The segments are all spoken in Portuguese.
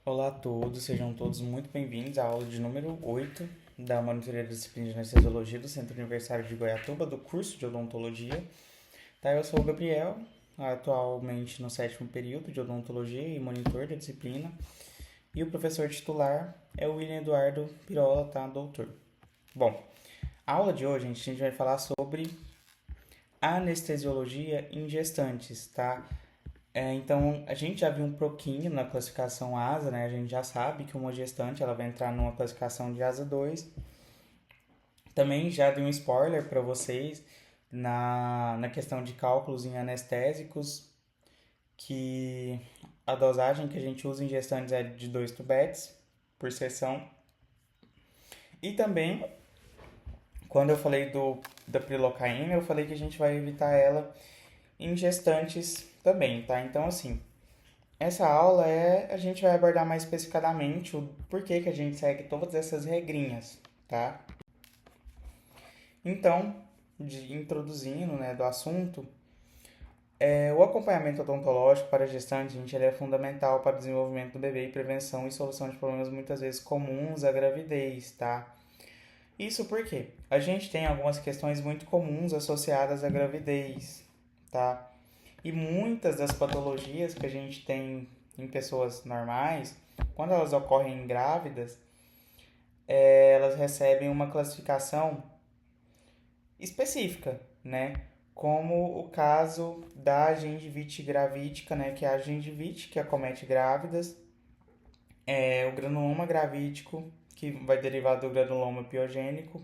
Olá a todos, sejam todos muito bem-vindos à aula de número 8 da monitoria da disciplina de anestesiologia do Centro Universitário de Goiatuba, do curso de odontologia. Tá, eu sou o Gabriel, atualmente no sétimo período de odontologia e monitor da disciplina. E o professor titular é o William Eduardo Pirola, tá, doutor? Bom, a aula de hoje a gente vai falar sobre anestesiologia em gestantes, tá? Então, a gente já viu um pouquinho na classificação ASA, né? A gente já sabe que uma gestante ela vai entrar numa classificação de ASA 2. Também já dei um spoiler para vocês na questão de cálculos em anestésicos, que a dosagem que a gente usa em gestantes é de 2 tubetes por sessão. E também, quando eu falei da prilocaína, eu falei que a gente vai evitar ela em gestantes também, tá? Então, assim, essa aula a gente vai abordar mais especificadamente o porquê que a gente segue todas essas regrinhas, tá? Então, introduzindo, né, do assunto, o acompanhamento odontológico para gestantes, gente, ele é fundamental para o desenvolvimento do bebê e prevenção e solução de problemas muitas vezes comuns à gravidez, tá? Isso porque a gente tem algumas questões muito comuns associadas à gravidez, tá? E muitas das patologias que a gente tem em pessoas normais, quando elas ocorrem grávidas, elas recebem uma classificação específica, né? Como o caso da gengivite gravídica, né? Que é a gengivite que acomete grávidas, o granuloma gravídico, que vai derivar do granuloma piogênico.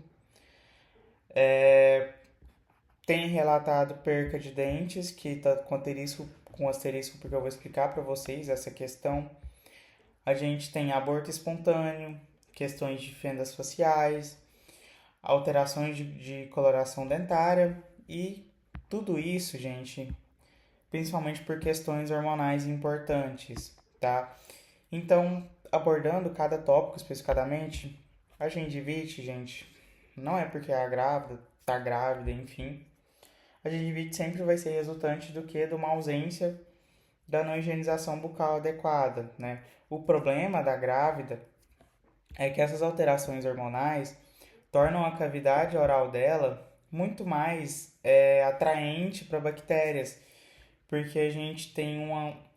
Tem relatado perca de dentes, que está com asterisco, porque eu vou explicar para vocês essa questão. A gente tem aborto espontâneo, questões de fendas faciais, alterações de coloração dentária e tudo isso, gente, principalmente por questões hormonais importantes, tá? Então, abordando cada tópico especificadamente, a gengivite, gente, não é porque a grávida tá grávida, enfim. A gengivite sempre vai ser resultante do que? De uma ausência da não higienização bucal adequada, né? O problema da grávida é que essas alterações hormonais tornam a cavidade oral dela muito mais atraente para bactérias, porque a gente tem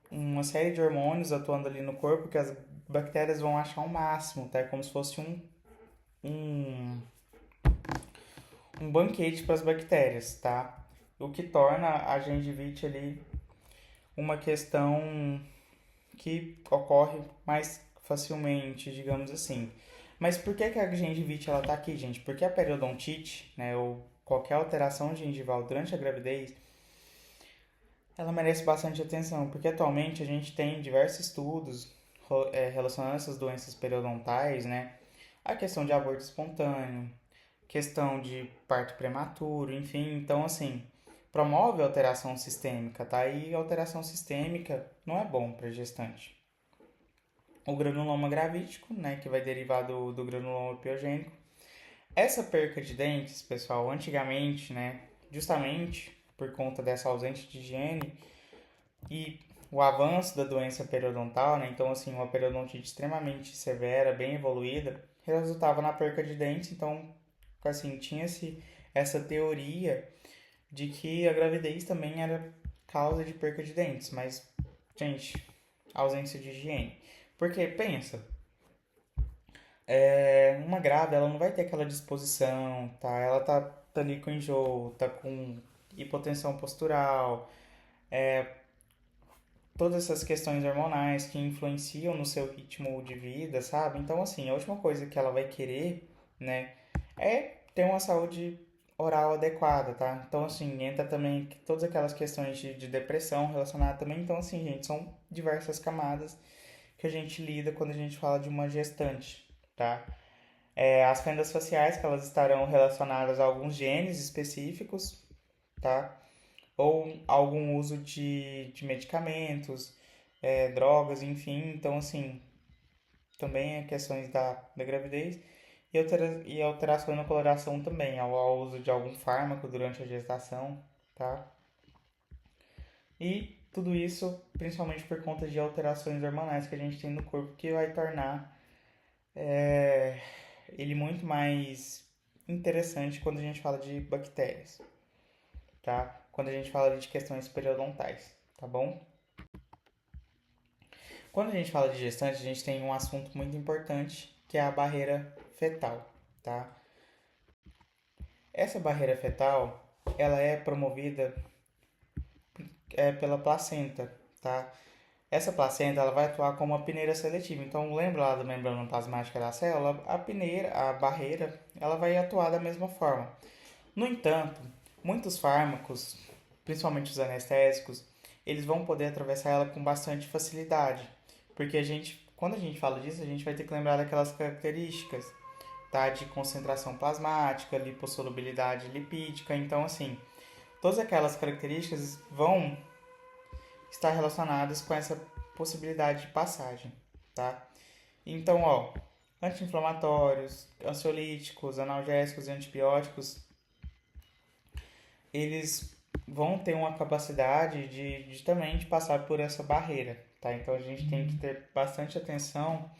uma série de hormônios atuando ali no corpo que as bactérias vão achar o máximo, tá? É como se fosse um, um banquete para as bactérias, tá? O que torna a gengivite ali uma questão que ocorre mais facilmente, digamos assim. Mas por que a gengivite ela tá aqui, gente? Porque a periodontite, né, ou qualquer alteração gengival durante a gravidez, ela merece bastante atenção, porque atualmente a gente tem diversos estudos relacionando essas doenças periodontais, né? A questão de aborto espontâneo, questão de parto prematuro, enfim. Então, assim, promove alteração sistêmica, tá? E alteração sistêmica não é bom para gestante. O granuloma gravídico, né, que vai derivar do granuloma piogênico. Essa perca de dentes, pessoal, antigamente, né, justamente por conta dessa ausência de higiene e o avanço da doença periodontal, né, então assim, uma periodontite extremamente severa, bem evoluída, resultava na perca de dentes, então assim, tinha-se essa teoria de que a gravidez também era causa de perca de dentes, mas, gente, ausência de higiene. Porque, pensa, uma grávida, ela não vai ter aquela disposição, tá? Ela tá ali com enjoo, tá com hipotensão postural, todas essas questões hormonais que influenciam no seu ritmo de vida, sabe? Então, assim, a última coisa que ela vai querer, né, é ter uma saúde oral adequada, tá? Então, assim, entra também todas aquelas questões de depressão relacionadas também. Então, assim, gente, são diversas camadas que a gente lida quando a gente fala de uma gestante, tá? As fendas faciais, que elas estarão relacionadas a alguns genes específicos, tá? Ou algum uso de medicamentos, drogas, enfim. Então, assim, também é questões da gravidez e alteração na coloração também, ao uso de algum fármaco durante a gestação, tá? E Tudo isso principalmente por conta de alterações hormonais que a gente tem no corpo, que vai tornar é, ele muito mais interessante quando a gente fala de bactérias, tá? Quando a gente fala de questões periodontais, tá bom? Quando a gente fala de gestante, a gente tem um assunto muito importante, que é a barreira fetal, tá? Essa barreira fetal, ela é promovida pela placenta, tá? Essa placenta, ela vai atuar como uma peneira seletiva. Então, lembra lá da membrana plasmática da célula? A peneira, a barreira, ela vai atuar da mesma forma. No entanto, muitos fármacos, principalmente os anestésicos, eles vão poder atravessar ela com bastante facilidade, porque quando a gente fala disso, a gente vai ter que lembrar daquelas características, tá? De concentração plasmática, lipossolubilidade lipídica. Então, assim, todas aquelas características vão estar relacionadas com essa possibilidade de passagem, tá? Então, ó, anti-inflamatórios, ansiolíticos, analgésicos e antibióticos, eles vão ter uma capacidade de também de passar por essa barreira, tá? Então a gente tem que ter bastante atenção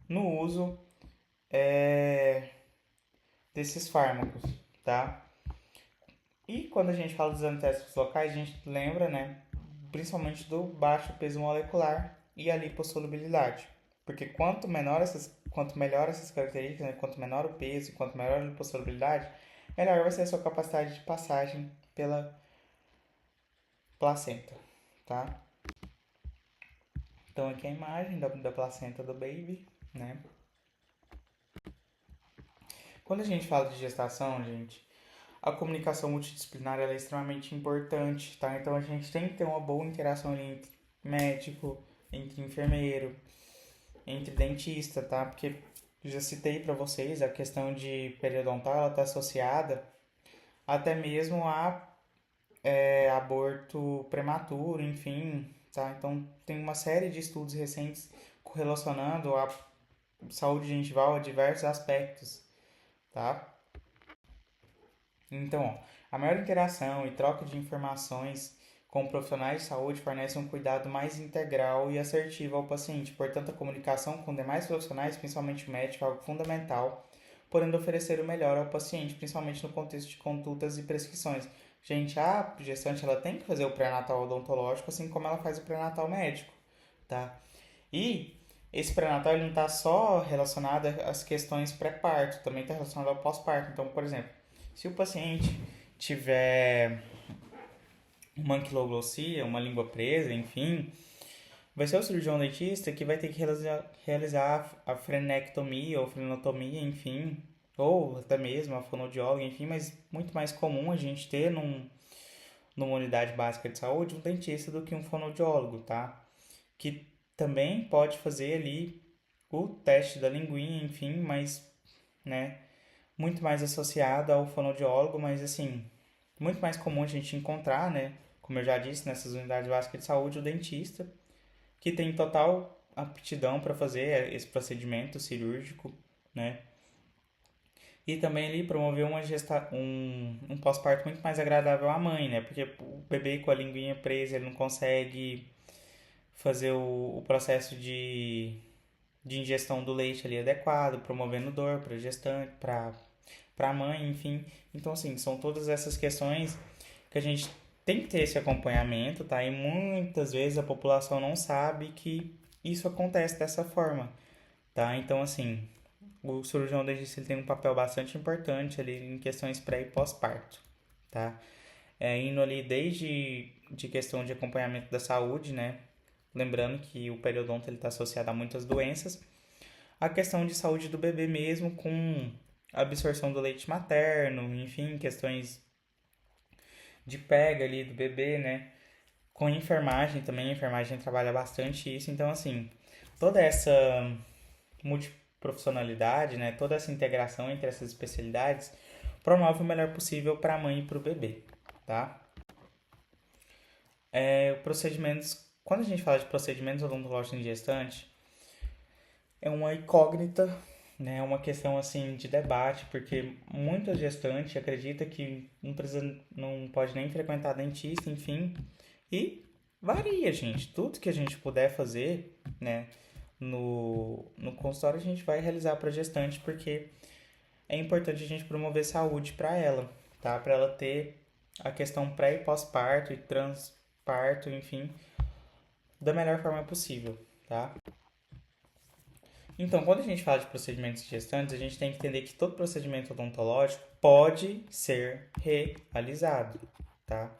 no uso desses fármacos, tá? E quando a gente fala dos anestésicos locais, a gente lembra, né, principalmente do baixo peso molecular e a lipossolubilidade. Porque quanto melhor essas características, né, quanto menor o peso e quanto maior a lipossolubilidade, melhor vai ser a sua capacidade de passagem pela placenta, tá? Então aqui é a imagem da placenta do baby, né? Quando a gente fala de gestação, gente, a comunicação multidisciplinar ela é extremamente importante, tá? Então a gente tem que ter uma boa interação ali entre médico, entre enfermeiro, entre dentista, tá? Porque eu já citei para vocês a questão de periodontal, ela está associada até mesmo a aborto prematuro, enfim, tá? Então tem uma série de estudos recentes correlacionando a saúde gengival a diversos aspectos, tá? Então, ó, a maior interação e troca de informações com profissionais de saúde fornece um cuidado mais integral e assertivo ao paciente. Portanto, a comunicação com demais profissionais, principalmente o médico, é algo fundamental, podendo oferecer o melhor ao paciente, principalmente no contexto de condutas e prescrições. Gente, a gestante ela tem que fazer o pré-natal odontológico, assim como ela faz o pré-natal médico, tá? E esse pré-natal ele não está só relacionado às questões pré-parto, também está relacionado ao pós-parto. Então, por exemplo, se o paciente tiver uma anquiloglossia, uma língua presa, enfim, vai ser o cirurgião dentista que vai ter que realizar a frenectomia ou frenotomia, enfim, ou até mesmo a fonoaudióloga, enfim, mas muito mais comum a gente ter numa unidade básica de saúde um dentista do que um fonoaudiólogo, tá? Que também pode fazer ali o teste da linguinha, enfim, mas, né, muito mais associado ao fonoaudiólogo, mas assim, muito mais comum a gente encontrar, né, como eu já disse, nessas unidades básicas de saúde, o dentista, que tem total aptidão para fazer esse procedimento cirúrgico, né, e também ali promover um pós-parto muito mais agradável à mãe, né, porque o bebê com a linguinha presa, ele não consegue fazer o processo de ingestão do leite ali adequado, promovendo dor para gestante, para a mãe, enfim. Então, assim, são todas essas questões que a gente tem que ter esse acompanhamento, tá? E muitas vezes a população não sabe que isso acontece dessa forma, tá? Então, assim, o cirurgião dentista ele tem um papel bastante importante ali em questões pré e pós-parto, tá? Indo ali desde de questão de acompanhamento da saúde, né? Lembrando que o periodonto está associado a muitas doenças. A questão de saúde do bebê mesmo, com absorção do leite materno, enfim, questões de pega ali do bebê, né? Com enfermagem também, a enfermagem trabalha bastante isso. Então, assim, toda essa multiprofissionalidade, né? Toda essa integração entre essas especialidades promove o melhor possível para a mãe e para o bebê, tá? Procedimentos, quando a gente fala de procedimentos odontológicos em gestante, é uma incógnita, né? É uma questão assim de debate, porque muita gestante acredita que não pode nem frequentar dentista, enfim, e Varia, gente. Tudo que a gente puder fazer, né, no consultório a gente vai realizar para gestante, porque é importante a gente promover saúde para ela, tá? Para ela ter a questão pré e pós-parto e transparto, enfim, da melhor forma possível, tá? Então, quando a gente fala de procedimentos gestantes, a gente tem que entender que todo procedimento odontológico pode ser realizado, tá?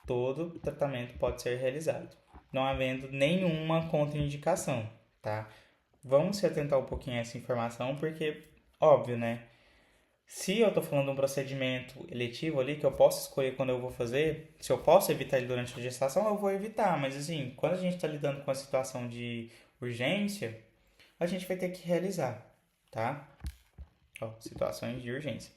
Todo tratamento pode ser realizado, não havendo nenhuma contraindicação, tá? Vamos se atentar um pouquinho a essa informação, porque, óbvio, né? Se eu tô falando de um procedimento eletivo ali, que eu posso escolher quando eu vou fazer, se eu posso evitar ele durante a gestação, eu vou evitar. Mas, assim, quando a gente está lidando com a situação de urgência, a gente vai ter que realizar, tá? Ó, situações de urgência.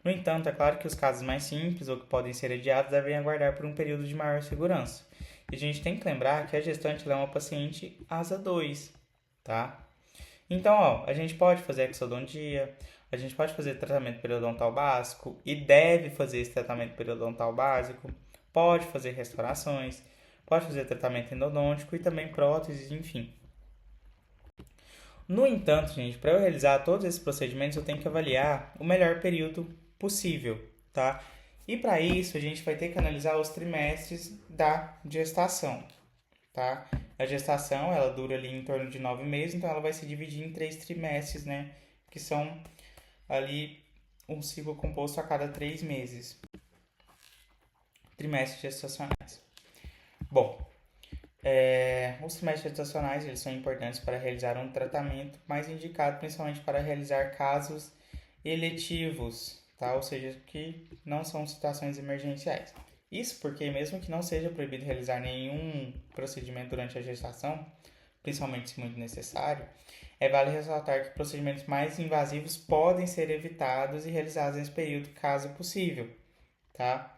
No entanto, é claro que os casos mais simples ou que podem ser adiados devem aguardar por um período de maior segurança. E a gente tem que lembrar que a gestante é uma paciente asa 2, tá? Então, ó, a gente pode fazer exodontia, a gente pode fazer tratamento periodontal básico e deve fazer esse tratamento periodontal básico, pode fazer restaurações, pode fazer tratamento endodôntico e também próteses, enfim. No entanto, gente, para eu realizar todos esses procedimentos, eu tenho que avaliar o melhor período possível, tá? E para isso, a gente vai ter que analisar os trimestres da gestação, tá? A gestação, ela dura ali em torno de 9 meses, então ela vai se dividir em 3 trimestres, né? Que são ali um ciclo composto a cada 3 meses. Trimestres gestacionais. Bom, os trimestres gestacionais eles são importantes para realizar um tratamento, mas indicado principalmente para realizar casos eletivos, tá? Ou seja, que não são situações emergenciais. Isso porque, mesmo que não seja proibido realizar nenhum procedimento durante a gestação, principalmente se muito necessário, é válido ressaltar que procedimentos mais invasivos podem ser evitados e realizados nesse período, caso possível, tá?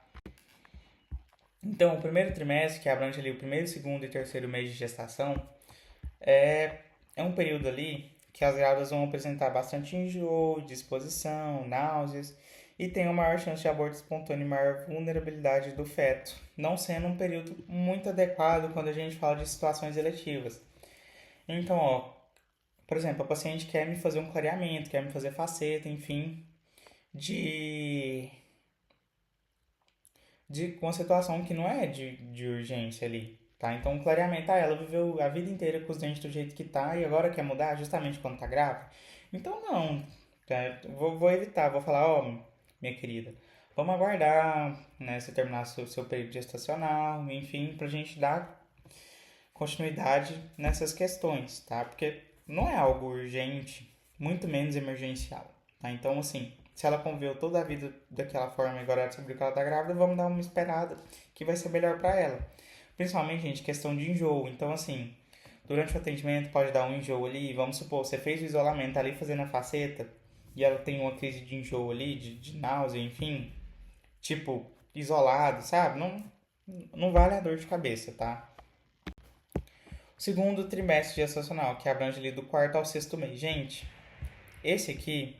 Então, o primeiro trimestre, que abrange ali o primeiro, segundo e terceiro mês de gestação, é um período ali que as grávidas vão apresentar bastante enjoo, disposição, náuseas e tem uma maior chance de aborto espontâneo e maior vulnerabilidade do feto, não sendo um período muito adequado quando a gente fala de situações eletivas. Então, ó, por exemplo, a paciente quer me fazer um clareamento, quer me fazer faceta, enfim, de, de uma situação que não é de urgência ali, tá? Então, um clareamento, ela viveu a vida inteira com os dentes do jeito que tá e agora quer mudar justamente quando tá grávida? Então, não, tá? Vou evitar, vou falar, ó, minha querida, vamos aguardar, né, você terminar seu período gestacional, enfim, pra gente dar continuidade nessas questões, tá? Porque não é algo urgente, muito menos emergencial, tá? Então, assim, se ela conviveu toda a vida daquela forma e agora ela descobriu que ela tá grávida, vamos dar uma esperada que vai ser melhor para ela. Principalmente, gente, questão de enjoo. Então, assim, durante o atendimento pode dar um enjoo ali, vamos supor, você fez o isolamento, tá ali fazendo a faceta e ela tem uma crise de enjoo ali, de náusea, enfim, tipo, isolado, sabe? Não vale a dor de cabeça, tá? Segundo trimestre gestacional, que abrange ali do quarto ao sexto mês. Gente, esse aqui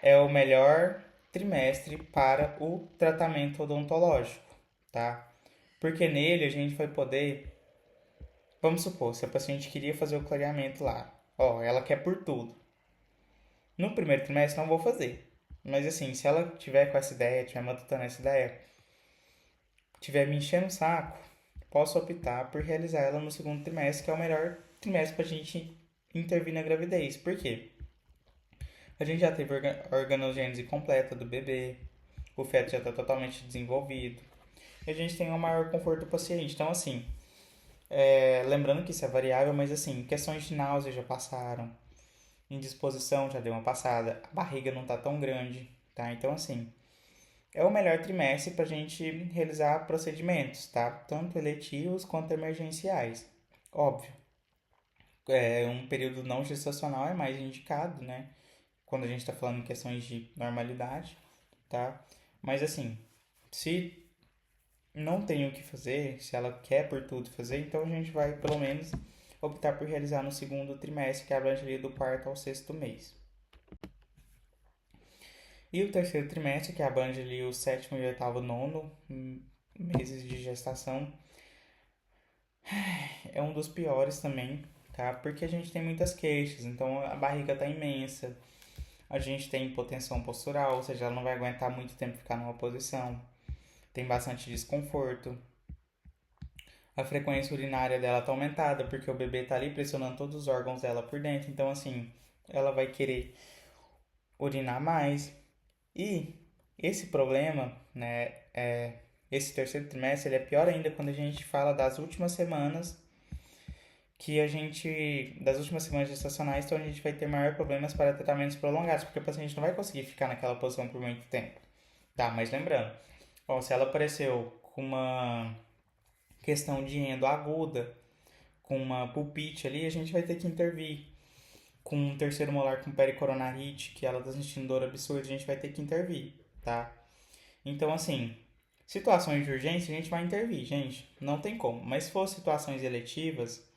é o melhor trimestre para o tratamento odontológico, tá? Porque nele a gente vai poder, vamos supor, se a paciente queria fazer o clareamento lá, ó, ela quer por tudo. No primeiro trimestre não vou fazer. Mas assim, se ela tiver com essa ideia, tiver matutando essa ideia, tiver me enchendo o saco, posso optar por realizar ela no segundo trimestre, que é o melhor trimestre para a gente intervir na gravidez. Por quê? A gente já teve organogênese completa do bebê, o feto já está totalmente desenvolvido, e a gente tem um maior conforto do paciente. Então, assim, lembrando que isso é variável, mas assim, questões de náusea já passaram, indisposição já deu uma passada, a barriga não está tão grande, tá? Então, assim, é o melhor trimestre para a gente realizar procedimentos, tá? Tanto eletivos quanto emergenciais. Óbvio, um período não gestacional é mais indicado, né? Quando a gente está falando em questões de normalidade, tá? Mas assim, se não tem o que fazer, se ela quer por tudo fazer, então a gente vai pelo menos optar por realizar no segundo trimestre, que abrange ali do quarto ao sexto mês. E o terceiro trimestre, que abrange ali o sétimo e oitavo, nono meses de gestação, É um dos piores também, tá? Porque a gente tem muitas queixas, então a barriga tá imensa, a gente tem hipotensão postural, ou seja, ela não vai aguentar muito tempo ficar numa posição, tem bastante desconforto. A frequência urinária dela tá aumentada, porque o bebê tá ali pressionando todos os órgãos dela por dentro, então assim, ela vai querer urinar mais. E esse problema, né, esse terceiro trimestre, ele é pior ainda quando a gente fala das últimas semanas das últimas semanas gestacionais, então a gente vai ter maiores problemas para tratamentos prolongados, porque o paciente não vai conseguir ficar naquela posição por muito tempo. Tá, mas lembrando, ó, se ela apareceu com uma questão de endo aguda, com uma pulpite ali, a gente vai ter que intervir. Com um terceiro molar com pericoronarite, que ela está sentindo dor absurda, a gente vai ter que intervir, tá? Então, assim, situações de urgência a gente vai intervir, gente, não tem como. Mas se for situações eletivas,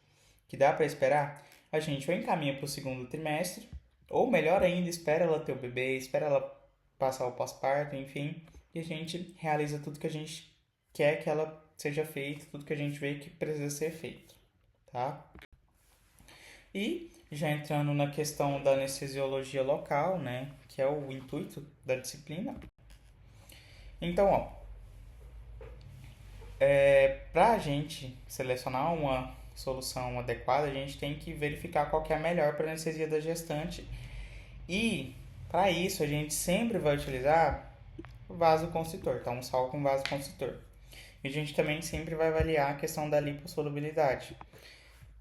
que dá para esperar, a gente ou encaminha para o segundo trimestre, ou melhor ainda, espera ela ter o bebê, espera ela passar o pós-parto, enfim, e a gente realiza tudo que a gente quer que ela seja feito, tudo que a gente vê que precisa ser feito, tá? E já entrando na questão da anestesiologia local, né, que é o intuito da disciplina. Então, ó, para a gente selecionar uma solução adequada, a gente tem que verificar qual que é a melhor para a anestesia da gestante. E para isso a gente sempre vai utilizar o vasoconstritor, tá? Um sal com vasoconstritor. E a gente também sempre vai avaliar a questão da lipossolubilidade.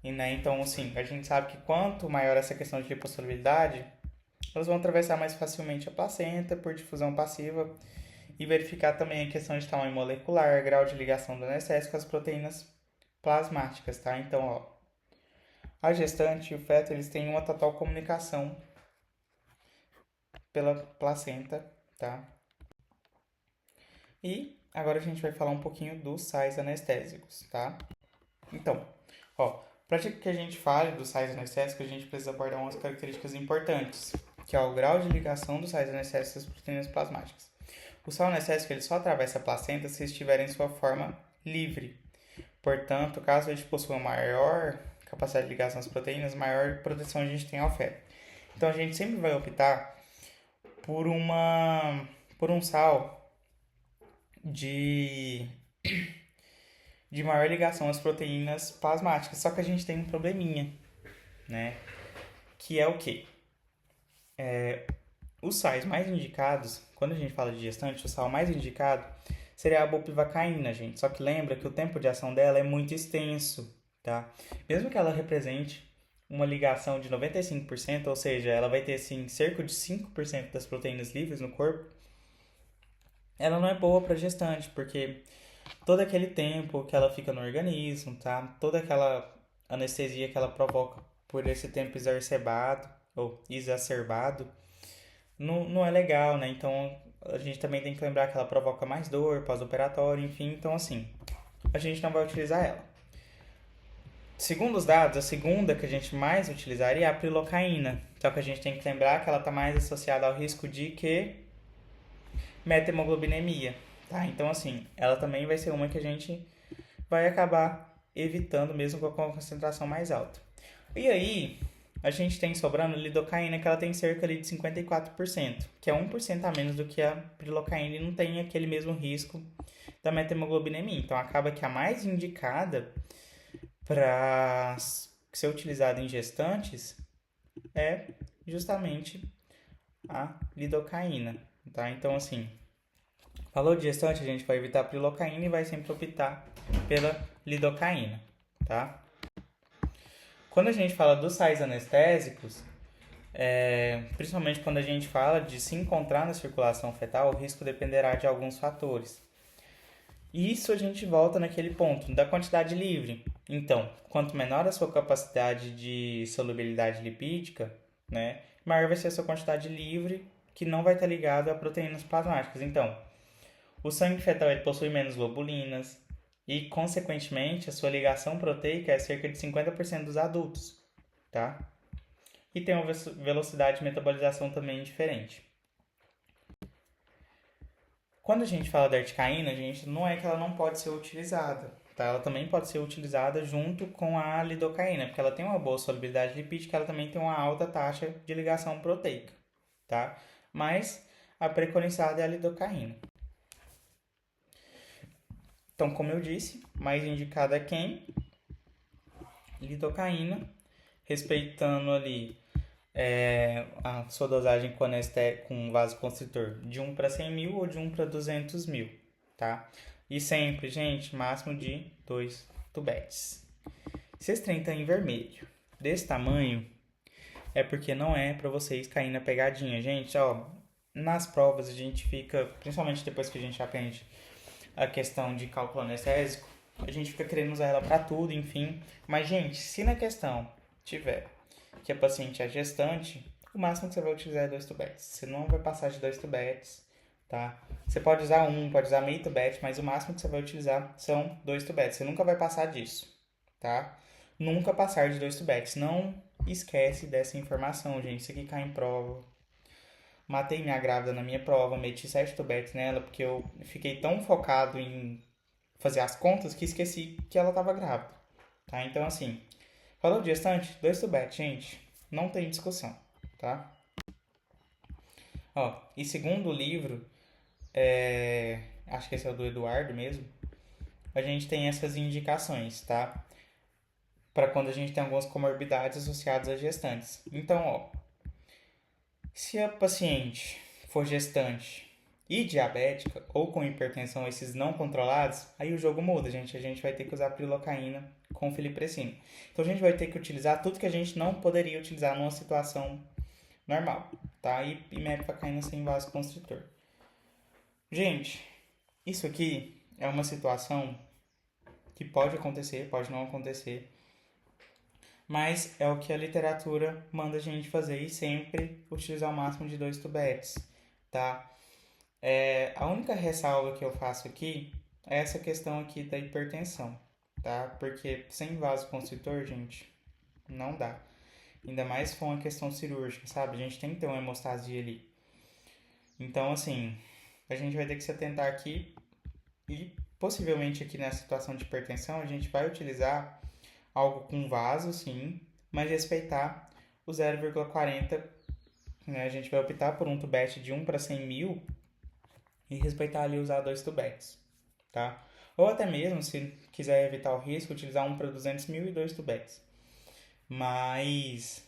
E, né, então, assim, a gente sabe que quanto maior essa questão de lipossolubilidade, elas vão atravessar mais facilmente a placenta por difusão passiva e verificar também a questão de tamanho molecular, grau de ligação do anestésico com as proteínas plasmáticas, tá? Então, ó, a gestante e o feto, eles têm uma total comunicação pela placenta, tá? E agora a gente vai falar um pouquinho dos sais anestésicos, tá? Então, ó, para que a gente fale dos sais anestésicos, a gente precisa abordar umas características importantes, que é o grau de ligação dos sais anestésicos às proteínas plasmáticas. O sal anestésico ele só atravessa a placenta se estiver em sua forma livre. Portanto, caso a gente possua maior capacidade de ligação às proteínas, maior proteção a gente tem ao feto. Então a gente sempre vai optar por por um sal de de maior ligação às proteínas plasmáticas. Só que a gente tem um probleminha, né? Que é o quê? Os sais mais indicados, quando a gente fala de gestante, o sal mais indicado seria a bupivacaína, gente. Só que lembra que o tempo de ação dela é muito extenso, tá? Mesmo que ela represente uma ligação de 95%, ou seja, ela vai ter assim cerca de 5% das proteínas livres no corpo, ela não é boa para gestante, porque todo aquele tempo que ela fica no organismo, tá? Toda aquela anestesia que ela provoca por esse tempo exacerbado ou exacerbado, não é legal, né? Então a gente também tem que lembrar que ela provoca mais dor pós-operatório, enfim. Então, assim, a gente não vai utilizar ela. Segundo os dados, a segunda que a gente mais utilizaria é a prilocaína. Só que a gente tem que lembrar que ela está mais associada ao risco de que metemoglobinemia, tá? Então, assim, ela também vai ser uma que a gente vai acabar evitando mesmo com a concentração mais alta. E aí, a gente tem sobrando lidocaína, que ela tem cerca de 54%, que é 1% a menos do que a prilocaína e não tem aquele mesmo risco da metemoglobinemia. Então, acaba que a mais indicada para ser utilizada em gestantes é justamente a lidocaína, tá? Então, assim, falou de gestante, a gente vai evitar a prilocaína e vai sempre optar pela lidocaína, tá? Quando a gente fala dos sais anestésicos, principalmente quando a gente fala de se encontrar na circulação fetal, o risco dependerá de alguns fatores. E isso a gente volta naquele ponto da quantidade livre. Então, quanto menor a sua capacidade de solubilidade lipídica, né, maior vai ser a sua quantidade livre, que não vai estar ligado a proteínas plasmáticas. Então, o sangue fetal ele possui menos globulinas e, consequentemente, a sua ligação proteica é cerca de 50% dos adultos, tá? E tem uma velocidade de metabolização também diferente. Quando a gente fala da articaína, gente, não é que ela não pode ser utilizada, tá? Ela também pode ser utilizada junto com a lidocaína, porque ela tem uma boa solubilidade lipídica, ela também tem uma alta taxa de ligação proteica, tá? Mas a preconizada é a lidocaína. Então, como eu disse, mais indicada é quem? Lidocaína, respeitando ali a sua dosagem com vasoconstritor de 1 para 100 mil ou de 1 para 200 mil, tá? E sempre, gente, máximo de 2 tubetes. Se esse trem tá em vermelho, desse tamanho, é porque não é para vocês caírem na pegadinha. Gente, ó, nas provas a gente fica, principalmente depois que a gente aprende a questão de cálculo anestésico, a gente fica querendo usar ela para tudo, enfim. Mas, gente, se na questão tiver que a paciente é gestante, o máximo que você vai utilizar é 2 tubetes. Você não vai passar de 2 tubetes, tá? Você pode usar pode usar meio tubete, mas o máximo que você vai utilizar são 2 tubetes. Você nunca vai passar disso, tá? Nunca passar de 2 tubetes. Não esquece dessa informação, gente. Isso aqui cai em prova. Matei minha grávida na minha prova, meti 7 tubetes nela, porque eu fiquei tão focado em fazer as contas que esqueci que ela estava grávida, tá? Então, assim, falou de gestante, 2 tubetes, gente. Não tem discussão, tá? Ó, e segundo o livro, acho que esse é o do Eduardo mesmo, a gente tem essas indicações, tá? Para quando a gente tem algumas comorbidades associadas a gestantes. Então, ó, se a paciente for gestante e diabética ou com hipertensão, esses não controlados, aí o jogo muda, gente. A gente vai ter que usar prilocaína com filiprecina. Então a gente vai ter que utilizar tudo que a gente não poderia utilizar numa situação normal, tá? E mepivacaína sem vasoconstritor. Gente, isso aqui é uma situação que pode acontecer, pode não acontecer, mas é o que a literatura manda a gente fazer e sempre utilizar o máximo de 2 tubetes, tá? A única ressalva que eu faço aqui é essa questão aqui da hipertensão, tá? Porque sem vasoconstritor, gente, não dá. Ainda mais se for uma questão cirúrgica, sabe? A gente tem que ter uma hemostasia ali. Então, assim, a gente vai ter que se atentar aqui e possivelmente aqui na situação de hipertensão a gente vai utilizar algo com vaso, sim, mas respeitar o 0,40, né? A gente vai optar por um tubete de 1 para 100 mil e respeitar ali usar 2 tubetes, tá? Ou até mesmo, se quiser evitar o risco, utilizar 1 para 200 mil e 2 tubetes. Mas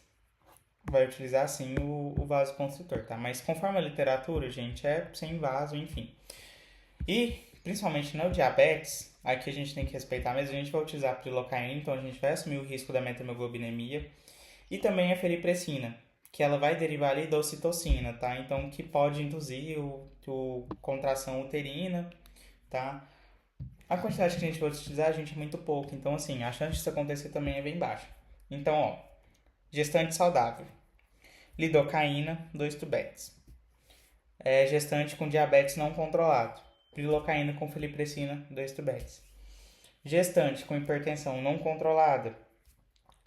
vai utilizar sim o vasoconstritor, tá? Mas conforme a literatura, gente, é sem vaso, enfim. E principalmente no diabetes, aqui a gente tem que respeitar mesmo, a gente vai utilizar a prilocaína, então a gente vai assumir o risco da methemoglobinêmia. E também a feriprecina, que ela vai derivar ali da ocitocina, tá? Então, que pode induzir o contração uterina, tá? A quantidade que a gente vai utilizar, gente, é muito pouco. Então, assim, a chance disso acontecer também é bem baixa. Então, ó, gestante saudável. Lidocaína, 2 tubetes. Gestante com diabetes não controlado. Prilocaína com filiprecina, 2 tubetes. Gestante com hipertensão não controlada.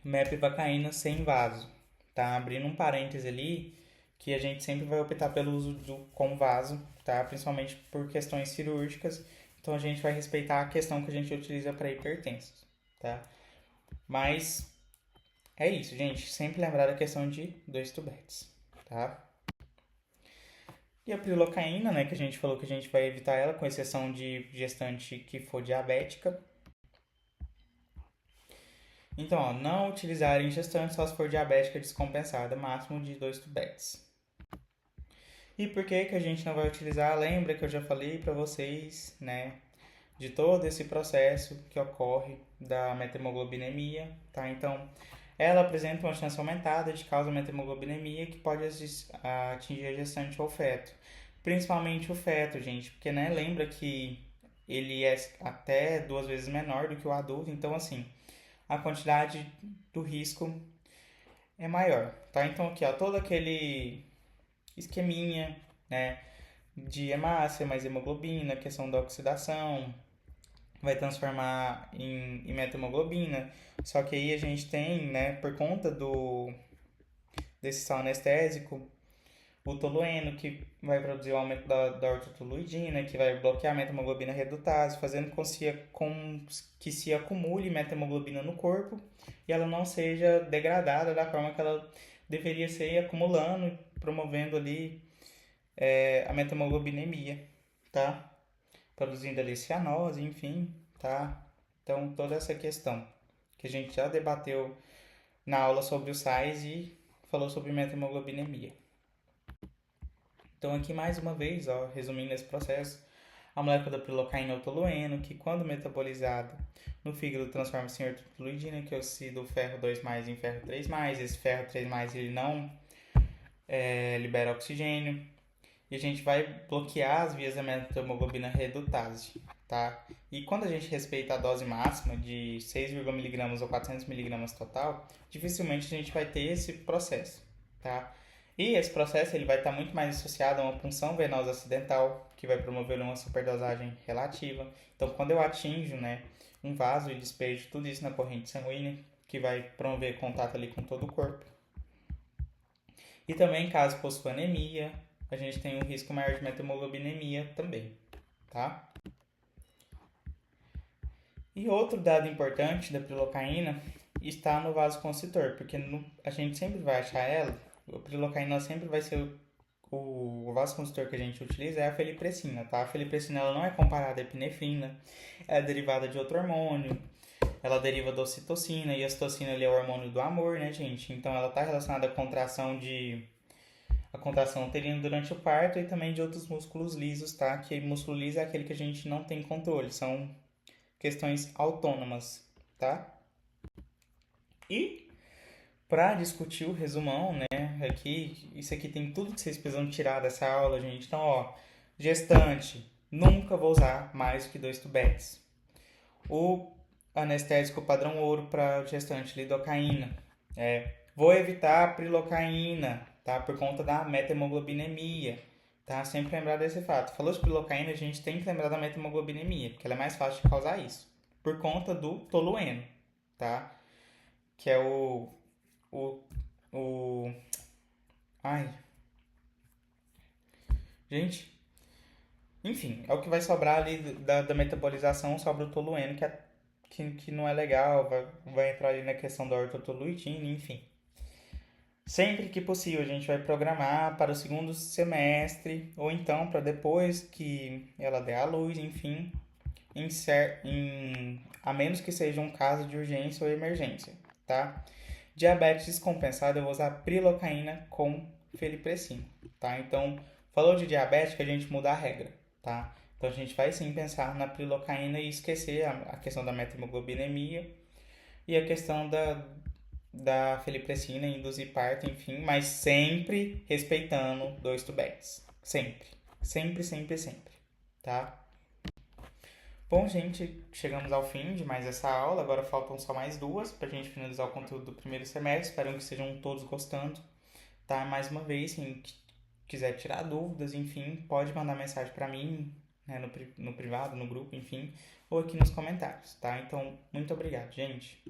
Mepivacaína sem vaso. Tá abrindo um parêntese ali que a gente sempre vai optar pelo uso com vaso, tá? Principalmente por questões cirúrgicas. Então a gente vai respeitar a questão que a gente utiliza para hipertensos, tá? Mas é isso, gente. Sempre lembrar da questão de 2 tubetes, tá? E a prilocaína, né, que a gente falou que a gente vai evitar ela, com exceção de gestante que for diabética. Então, ó, não utilizar em gestante só se for diabética descompensada, máximo de 2 tubetes. E por que que a gente não vai utilizar? Lembra que eu já falei para vocês, né, de todo esse processo que ocorre da methemoglobinêmia, tá? Então, ela apresenta uma chance aumentada de causa methemoglobinêmia que pode atingir a gestante ou o feto. Principalmente o feto, gente, porque, né, lembra que ele é até 2 vezes menor do que o adulto, então, assim, a quantidade do risco é maior, tá? Então, aqui, ó, todo aquele esqueminha, né, de hemácia mais hemoglobina, questão da oxidação, vai transformar em metahemoglobina. Só que aí a gente tem, né, por conta desse sal anestésico, o tolueno, que vai produzir o aumento da ortotoluidina, que vai bloquear a meta-hemoglobina redutase, fazendo com que se acumule meta-hemoglobina no corpo e ela não seja degradada da forma que ela deveria ser, acumulando, promovendo ali a metamoglobinemia, tá? Produzindo ali cianose, enfim, tá? Então, toda essa questão que a gente já debateu na aula sobre os sais e falou sobre metamoglobinemia. Então, aqui mais uma vez, ó, resumindo esse processo, a molécula da prilocaína é o tolueno, que quando metabolizado no fígado transforma-se em ortotoluidina, que oxida o ferro 2+, em ferro 3+. Esse ferro 3+, ele não libera oxigênio. E a gente vai bloquear as vias da meta-hemoglobina redutase, tá? E quando a gente respeita a dose máxima de 6,mg ou 400 mg total, dificilmente a gente vai ter esse processo, tá? E esse processo ele vai estar muito mais associado a uma punção venosa acidental, que vai promover uma superdosagem relativa. Então, quando eu atinjo, né, um vaso e despejo tudo isso na corrente sanguínea, que vai promover contato ali com todo o corpo. E também, caso possua anemia, a gente tem um risco maior de metamoglobinemia também, tá? E outro dado importante da prilocaína está no vasoconstritor, porque a gente sempre vai achar ela, a prilocaína sempre vai ser o vasoconstritor que a gente utiliza é a feliprecina, tá? A feliprecina ela não é comparada à epinefrina, é derivada de outro hormônio, ela deriva da ocitocina, e a ocitocina ali é o hormônio do amor, né, gente? Então ela está relacionada à contração uterina durante o parto e também de outros músculos lisos, tá? Que músculo liso é aquele que a gente não tem controle, são questões autônomas, tá? E para discutir o resumão, né? Isso aqui tem tudo que vocês precisam tirar dessa aula, gente. Então, ó, gestante, nunca vou usar mais do que 2 tubetes. O anestésico padrão ouro para gestante, lidocaína. Vou evitar a prilocaína, tá? Por conta da metamoglobinemia, tá? Sempre lembrar desse fato. Falou de prilocaína, a gente tem que lembrar da metamoglobinemia, porque ela é mais fácil de causar isso. Por conta do tolueno, tá? Que é o, o... Ai... Gente... Enfim, é o que vai sobrar ali da metabolização, sobra o tolueno, que não é legal, vai entrar ali na questão da ortotoluidina, enfim. Sempre que possível, a gente vai programar para o segundo semestre, ou então para depois que ela der à luz, enfim, a menos que seja um caso de urgência ou emergência, tá? Diabetes descompensada, eu vou usar prilocaína com feliprecina, tá? Então, falou de diabetes, que a gente muda a regra, tá? Então, a gente vai sim pensar na prilocaína e esquecer a questão da metamoglobinemia e a questão da feliprecina, induzir parto, enfim, mas sempre respeitando 2 tubetes. Sempre. Sempre, sempre, sempre. Tá? Bom, gente, chegamos ao fim de mais essa aula. Agora faltam só mais 2 para a gente finalizar o conteúdo do primeiro semestre. Espero que estejam todos gostando. Tá? Mais uma vez, se quiser tirar dúvidas, enfim, pode mandar mensagem para mim, né, no privado, no grupo, enfim, ou aqui nos comentários, tá? Então, muito obrigado, gente.